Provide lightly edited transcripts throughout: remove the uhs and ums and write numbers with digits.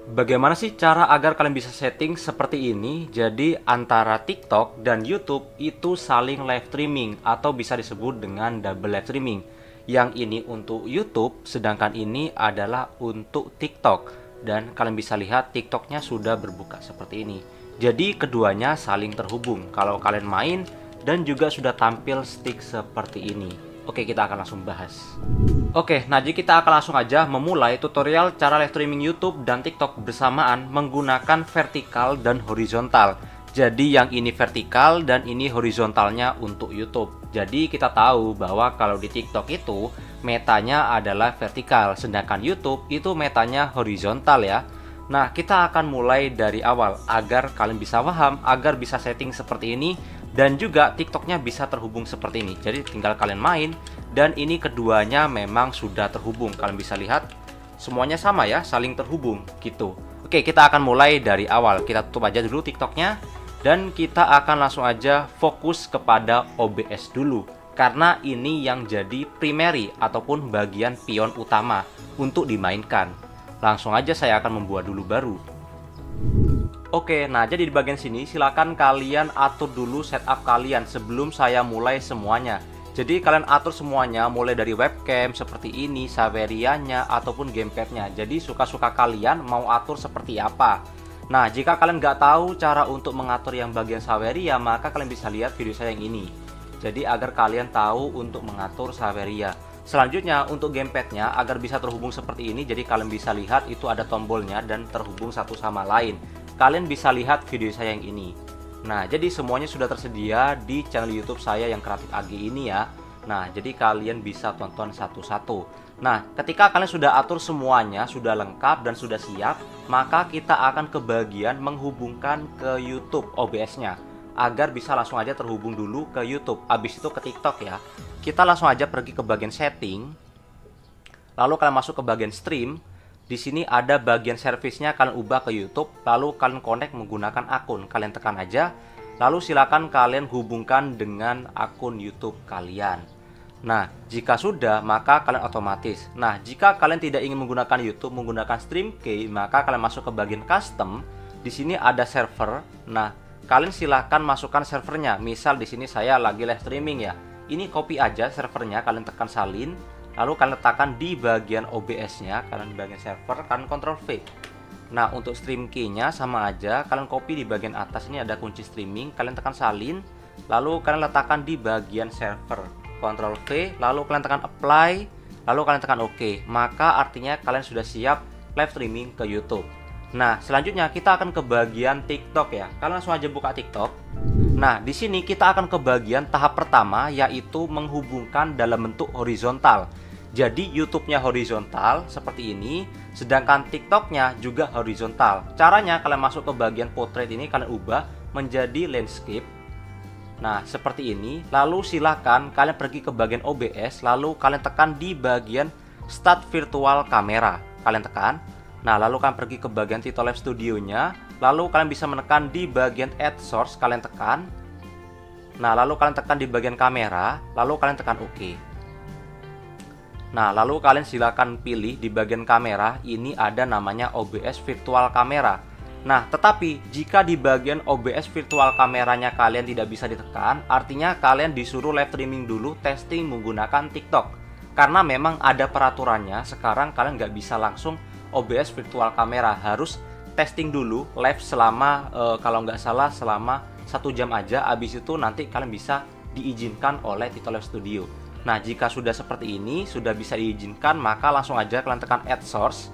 Bagaimana sih cara agar kalian bisa setting seperti ini? Jadi antara TikTok dan YouTube itu saling live streaming atau bisa disebut dengan double live streaming. Yang ini untuk YouTube, sedangkan ini adalah untuk TikTok. Dan kalian bisa lihat TikToknya sudah berbuka seperti ini. Jadi keduanya saling terhubung kalau kalian main dan juga sudah tampil stick seperti ini. Oke, kita akan langsung bahas. Oke, nah jadi kita akan langsung aja memulai tutorial cara live streaming YouTube dan TikTok bersamaan menggunakan vertikal dan horizontal. Jadi yang ini vertikal dan ini horizontalnya untuk YouTube. Jadi kita tahu bahwa kalau di TikTok itu metanya adalah vertikal, sedangkan YouTube itu metanya horizontal ya. Nah, kita akan mulai dari awal agar kalian bisa paham, agar bisa setting seperti ini. Dan juga TikToknya bisa terhubung seperti ini. Jadi tinggal kalian main. Dan ini keduanya memang sudah terhubung. Kalian bisa lihat semuanya sama ya, saling terhubung gitu. Oke, kita akan mulai dari awal. Kita tutup aja dulu TikToknya. Dan kita akan langsung aja fokus kepada OBS dulu. Karena ini yang jadi primary ataupun bagian pion utama untuk dimainkan. Langsung aja saya akan membuat dulu baru. Oke, nah jadi di bagian sini silakan kalian atur dulu setup kalian sebelum saya mulai semuanya. Jadi kalian atur semuanya mulai dari webcam seperti ini, Saveria-nya ataupun gamepadnya. Jadi suka-suka kalian mau atur seperti apa. Nah, jika kalian nggak tahu cara untuk mengatur yang bagian Saveria, maka kalian bisa lihat video saya yang ini. Jadi agar kalian tahu untuk mengatur Saveria. Selanjutnya untuk gamepadnya agar bisa terhubung seperti ini, jadi kalian bisa lihat itu ada tombolnya dan terhubung satu sama lain. Kalian bisa lihat video saya yang ini. Nah, jadi semuanya sudah tersedia di channel YouTube saya yang Kreatif AG ini ya. Nah, jadi kalian bisa tonton satu-satu. Nah, ketika kalian sudah atur semuanya, sudah lengkap dan sudah siap, maka kita akan ke bagian menghubungkan ke YouTube OBS-nya agar bisa langsung aja terhubung dulu ke YouTube. Habis itu ke TikTok ya. Kita langsung aja pergi ke bagian setting. Lalu kalian masuk ke bagian stream. Di sini ada bagian servisnya, kalian ubah ke YouTube, lalu kalian connect menggunakan akun. Kalian tekan aja, lalu silakan kalian hubungkan dengan akun YouTube kalian. Nah, jika sudah, maka kalian otomatis. Nah, jika kalian tidak ingin menggunakan YouTube, menggunakan StreamKey, maka kalian masuk ke bagian custom. Di sini ada server. Nah, kalian silakan masukkan servernya. Misal di sini saya lagi live streaming ya. Ini copy aja servernya, kalian tekan salin. Lalu kalian letakkan di bagian OBS-nya, kalian di bagian server, kalian Ctrl V. Nah, untuk stream key-nya sama aja, kalian copy di bagian atas ini ada kunci streaming, kalian tekan salin, lalu kalian letakkan di bagian server. Ctrl V, lalu kalian tekan apply, lalu kalian tekan OK. Maka artinya kalian sudah siap live streaming ke YouTube. Nah, selanjutnya kita akan ke bagian TikTok ya. Kalian langsung aja buka TikTok. Nah, di sini kita akan ke bagian tahap pertama, yaitu menghubungkan dalam bentuk horizontal. Jadi YouTube-nya horizontal seperti ini, sedangkan TikTok-nya juga horizontal. Caranya kalian masuk ke bagian portrait ini, kalian ubah menjadi landscape. Nah, seperti ini. Lalu silakan kalian pergi ke bagian OBS, lalu kalian tekan di bagian Start Virtual Camera. Kalian tekan. Nah, lalu kalian pergi ke bagian Title Live Studio-nya, lalu kalian bisa menekan di bagian Add Source, kalian tekan. Nah, lalu kalian tekan di bagian kamera, lalu kalian tekan OK. Nah, lalu kalian silakan pilih di bagian kamera, ini ada namanya OBS Virtual Camera. Nah, tetapi jika di bagian OBS Virtual Kameranya kalian tidak bisa ditekan, artinya kalian disuruh live streaming dulu testing menggunakan TikTok. Karena memang ada peraturannya, sekarang kalian nggak bisa langsung OBS Virtual Camera, harus testing dulu live selama, kalau nggak salah selama 1 jam aja, habis itu nanti kalian bisa diizinkan oleh Title Live Studio. Nah, jika sudah seperti ini, sudah bisa diizinkan, maka langsung aja kalian tekan Add Source.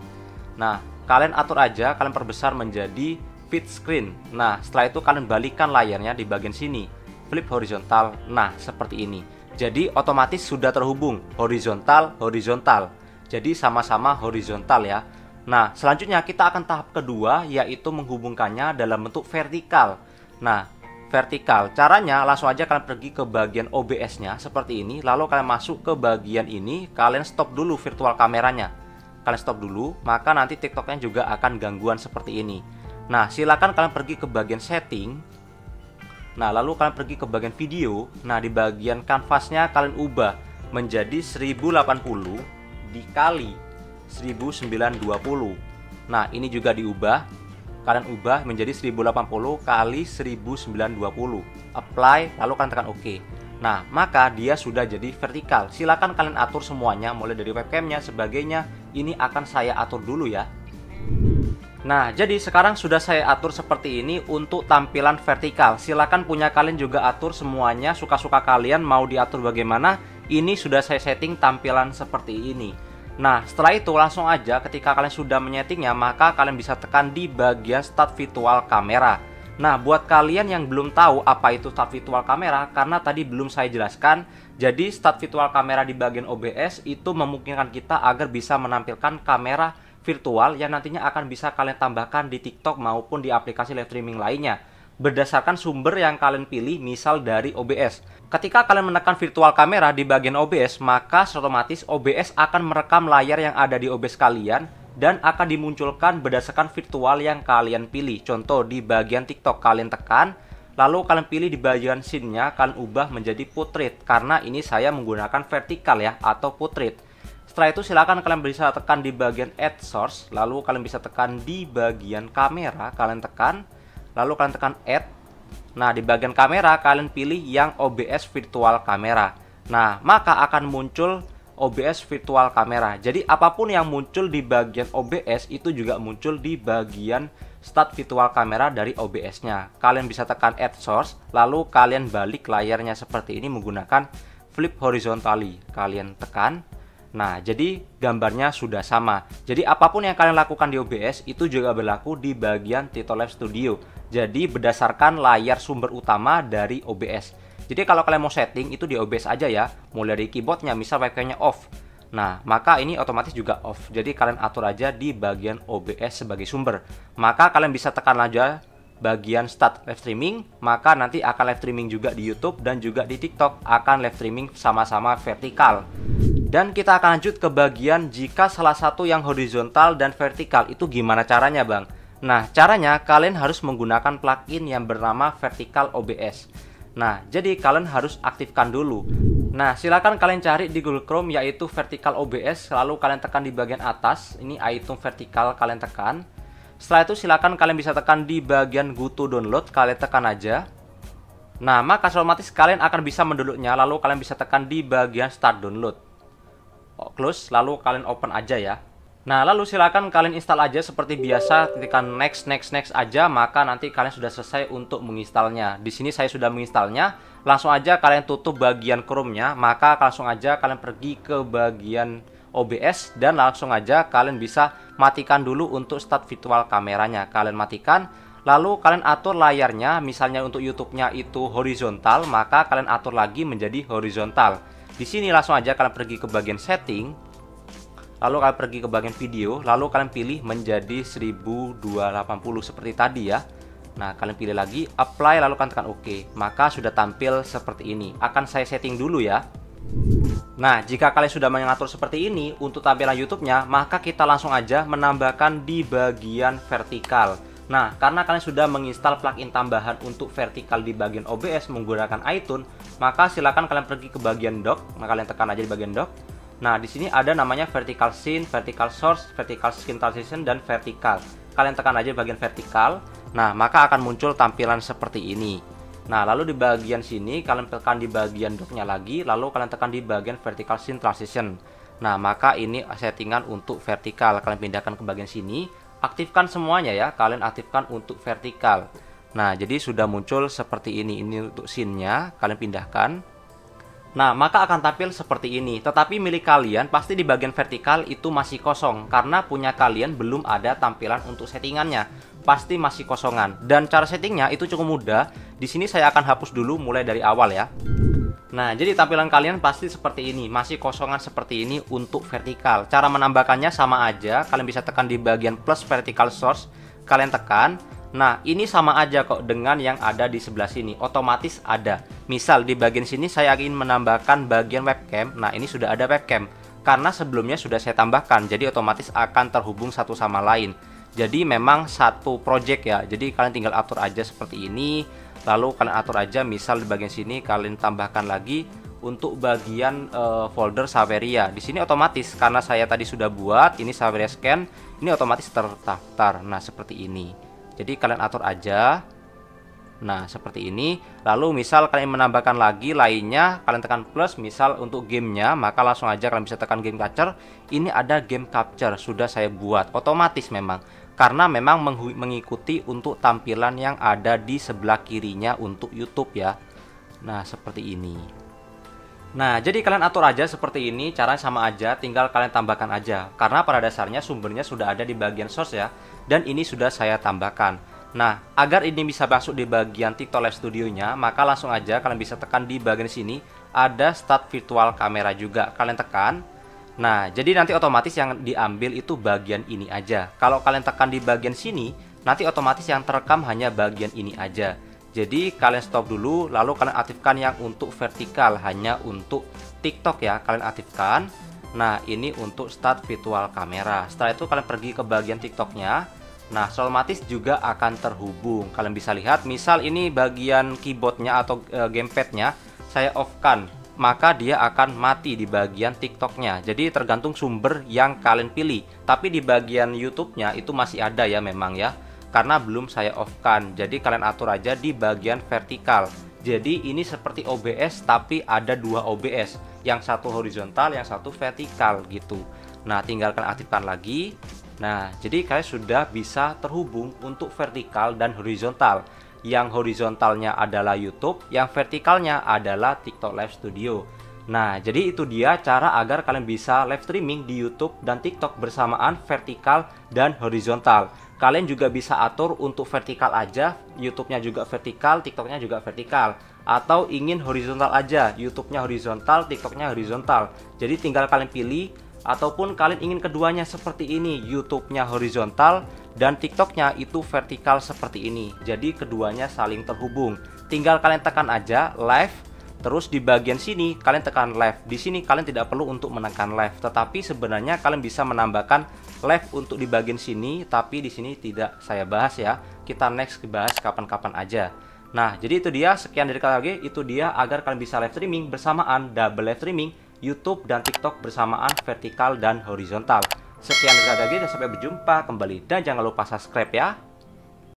Nah, kalian atur aja, kalian perbesar menjadi Fit Screen. Nah, setelah itu kalian balikkan layarnya di bagian sini, flip horizontal. Nah, seperti ini. Jadi otomatis sudah terhubung horizontal, horizontal. Jadi sama-sama horizontal ya. Nah, selanjutnya kita akan tahap kedua, yaitu menghubungkannya dalam bentuk vertikal. Nah, vertikal. Caranya langsung aja kalian pergi ke bagian OBS-nya seperti ini, lalu kalian masuk ke bagian ini, kalian stop dulu virtual kameranya. Kalian stop dulu, maka nanti TikToknya juga akan gangguan seperti ini. Nah, silakan kalian pergi ke bagian setting. Nah, lalu kalian pergi ke bagian video. Nah, di bagian kanvasnya kalian ubah menjadi 1080 dikali 1920. Nah, ini juga diubah. Kalian ubah menjadi 1080 kali 1920. Apply, lalu kalian tekan OK. Nah, maka dia sudah jadi vertikal. Silakan kalian atur semuanya, mulai dari webcamnya, sebagainya. Ini akan saya atur dulu ya. Nah, jadi sekarang sudah saya atur seperti ini untuk tampilan vertikal. Silakan punya kalian juga atur semuanya, suka-suka kalian mau diatur bagaimana. Ini sudah saya setting tampilan seperti ini. Nah, setelah itu langsung aja ketika kalian sudah menyetingnya, maka kalian bisa tekan di bagian Start Virtual Camera. Nah, buat kalian yang belum tahu apa itu Start Virtual Camera, karena tadi belum saya jelaskan, jadi Start Virtual Camera di bagian OBS itu memungkinkan kita agar bisa menampilkan kamera virtual yang nantinya akan bisa kalian tambahkan di TikTok maupun di aplikasi live streaming lainnya berdasarkan sumber yang kalian pilih, misal dari OBS. Ketika kalian menekan virtual kamera di bagian OBS, maka otomatis OBS akan merekam layar yang ada di OBS kalian dan akan dimunculkan berdasarkan virtual yang kalian pilih. Contoh di bagian TikTok kalian tekan, lalu kalian pilih di bagian scene-nya, kalian ubah menjadi portrait karena ini saya menggunakan vertikal ya atau portrait. Setelah itu silakan kalian bisa tekan di bagian Add Source, lalu kalian bisa tekan di bagian kamera, kalian tekan, lalu kalian tekan Add. Nah, di bagian kamera kalian pilih yang OBS Virtual Camera. Nah, maka akan muncul OBS Virtual Camera. Jadi apapun yang muncul di bagian OBS itu juga muncul di bagian Start Virtual Camera dari OBS-nya. Kalian bisa tekan Add Source, lalu kalian balik layarnya seperti ini menggunakan Flip Horizontally. Kalian tekan. Nah, jadi gambarnya sudah sama. Jadi apapun yang kalian lakukan di OBS itu juga berlaku di bagian TitoLive Studio. Jadi berdasarkan layar sumber utama dari OBS. Jadi kalau kalian mau setting itu di OBS aja ya. Mulai dari keyboardnya, misal webcamnya off. Nah, maka ini otomatis juga off. Jadi kalian atur aja di bagian OBS sebagai sumber. Maka kalian bisa tekan aja bagian Start Live Streaming. Maka nanti akan live streaming juga di YouTube dan juga di TikTok akan live streaming sama-sama vertikal. Dan kita akan lanjut ke bagian jika salah satu yang horizontal dan vertikal itu gimana caranya bang? Nah, caranya kalian harus menggunakan plugin yang bernama Vertical OBS. Nah, jadi kalian harus aktifkan dulu. Nah, silakan kalian cari di Google Chrome yaitu Vertical OBS, lalu kalian tekan di bagian atas, ini item vertikal kalian tekan. Setelah itu silakan kalian bisa tekan di bagian Go to Download, kalian tekan aja. Nah, maka otomatis kalian akan bisa mendownloadnya, lalu kalian bisa tekan di bagian Start Download. Close, lalu kalian open aja ya. Nah, lalu silakan kalian install aja seperti biasa, tekan next aja, maka nanti kalian sudah selesai untuk menginstalnya. Di sini saya sudah menginstalnya. Langsung aja kalian tutup bagian Chrome-nya, maka langsung aja kalian pergi ke bagian OBS dan langsung aja kalian bisa matikan dulu untuk Start Virtual Kameranya. Kalian matikan, lalu kalian atur layarnya, misalnya untuk YouTube-nya itu horizontal, maka kalian atur lagi menjadi horizontal. Di sini langsung aja kalian pergi ke bagian setting, lalu kalian pergi ke bagian video, lalu kalian pilih menjadi 1280 seperti tadi ya. Nah, kalian pilih lagi apply, lalu kalian tekan OK. Maka sudah tampil seperti ini. Akan saya setting dulu ya. Nah, jika kalian sudah mengatur seperti ini untuk tampilan YouTube-nya, maka kita langsung aja menambahkan di bagian vertikal. Nah, karena kalian sudah menginstal plugin tambahan untuk vertikal di bagian OBS menggunakan iTunes, maka silakan kalian pergi ke bagian dock. Maka kalian tekan aja di bagian dock. Nah, di sini ada namanya vertical scene, vertical source, vertical scene transition, dan vertical. Kalian tekan aja di bagian vertikal. Nah, maka akan muncul tampilan seperti ini. Nah, lalu di bagian sini kalian tekan di bagian docknya lagi, lalu kalian tekan di bagian vertical scene transition. Nah, maka ini settingan untuk vertikal. Kalian pindahkan ke bagian sini. Aktifkan semuanya ya, kalian aktifkan untuk vertikal. Nah, jadi sudah muncul seperti ini. Ini untuk scene-nya, kalian pindahkan. Nah, maka akan tampil seperti ini. Tetapi milik kalian pasti di bagian vertikal itu masih kosong, karena punya kalian belum ada tampilan untuk settingannya. Pasti masih kosongan. Dan cara settingnya itu cukup mudah. Di sini saya akan hapus dulu mulai dari awal ya. Nah, jadi tampilan kalian pasti seperti ini, masih kosongan seperti ini untuk vertikal. Cara menambahkannya sama aja, kalian bisa tekan di bagian plus vertical source, kalian tekan. Nah, ini sama aja kok dengan yang ada di sebelah sini, otomatis ada. Misal di bagian sini saya ingin menambahkan bagian webcam, nah ini sudah ada webcam. Karena sebelumnya sudah saya tambahkan, jadi otomatis akan terhubung satu sama lain. Jadi memang satu project ya, jadi kalian tinggal atur aja seperti ini. Lalu kalian atur aja, misal di bagian sini kalian tambahkan lagi untuk bagian folder Saveria. Di sini otomatis karena saya tadi sudah buat ini Saveria Scan, ini otomatis terdaftar. Nah, seperti ini. Jadi kalian atur aja. Nah, seperti ini. Lalu misal kalian menambahkan lagi lainnya, kalian tekan plus. Misal untuk gamenya, maka langsung aja kalian bisa tekan game capture. Ini ada game capture, sudah saya buat otomatis memang, karena memang mengikuti untuk tampilan yang ada di sebelah kirinya untuk YouTube ya. Nah, seperti ini. Nah, jadi kalian atur aja seperti ini, caranya sama aja, tinggal kalian tambahkan aja. Karena pada dasarnya sumbernya sudah ada di bagian source ya, dan ini sudah saya tambahkan. Nah, agar ini bisa masuk di bagian TikTok Live Studio-nya, maka langsung aja kalian bisa tekan di bagian sini, ada Start Virtual Camera juga. Kalian tekan. Nah, jadi nanti otomatis yang diambil itu bagian ini aja. Kalau kalian tekan di bagian sini, nanti otomatis yang terekam hanya bagian ini aja. Jadi kalian stop dulu, lalu kalian aktifkan yang untuk vertikal, hanya untuk TikTok ya, kalian aktifkan. Nah, ini untuk Start Virtual Camera. Setelah itu kalian pergi ke bagian TikToknya. Nah, otomatis juga akan terhubung. Kalian bisa lihat, misal ini bagian keyboardnya atau gamepadnya saya off kan, maka dia akan mati di bagian TikToknya. Jadi tergantung sumber yang kalian pilih. Tapi di bagian YouTube-nya itu masih ada ya memang ya, karena belum saya off kan. Jadi kalian atur aja di bagian vertikal. Jadi ini seperti OBS tapi ada dua OBS, yang satu horizontal, yang satu vertikal gitu. Nah, tinggal kalian aktifkan lagi. Nah, jadi kalian sudah bisa terhubung untuk vertikal dan horizontal. Yang horizontalnya adalah YouTube, yang vertikalnya adalah TikTok Live Studio. Nah, jadi itu dia cara agar kalian bisa live streaming di YouTube dan TikTok bersamaan vertikal dan horizontal. Kalian juga bisa atur untuk vertikal aja, YouTube-nya juga vertikal, TikTok-nya juga vertikal. Atau ingin horizontal aja, YouTube-nya horizontal, TikTok-nya horizontal. Jadi tinggal kalian pilih. Ataupun kalian ingin keduanya seperti ini, YouTube-nya horizontal dan TikTok-nya itu vertikal seperti ini. Jadi keduanya saling terhubung. Tinggal kalian tekan aja live, terus di bagian sini kalian tekan live. Di sini kalian tidak perlu untuk menekan live, tetapi sebenarnya kalian bisa menambahkan live untuk di bagian sini, tapi di sini tidak saya bahas ya. Kita next bahas kapan-kapan aja. Nah, jadi itu dia, sekian dari kalian lagi, itu dia agar kalian bisa live streaming bersamaan, double live streaming YouTube dan TikTok bersamaan vertikal dan horizontal. Sekian dari kalian lagi dan sampai berjumpa kembali, dan jangan lupa subscribe ya.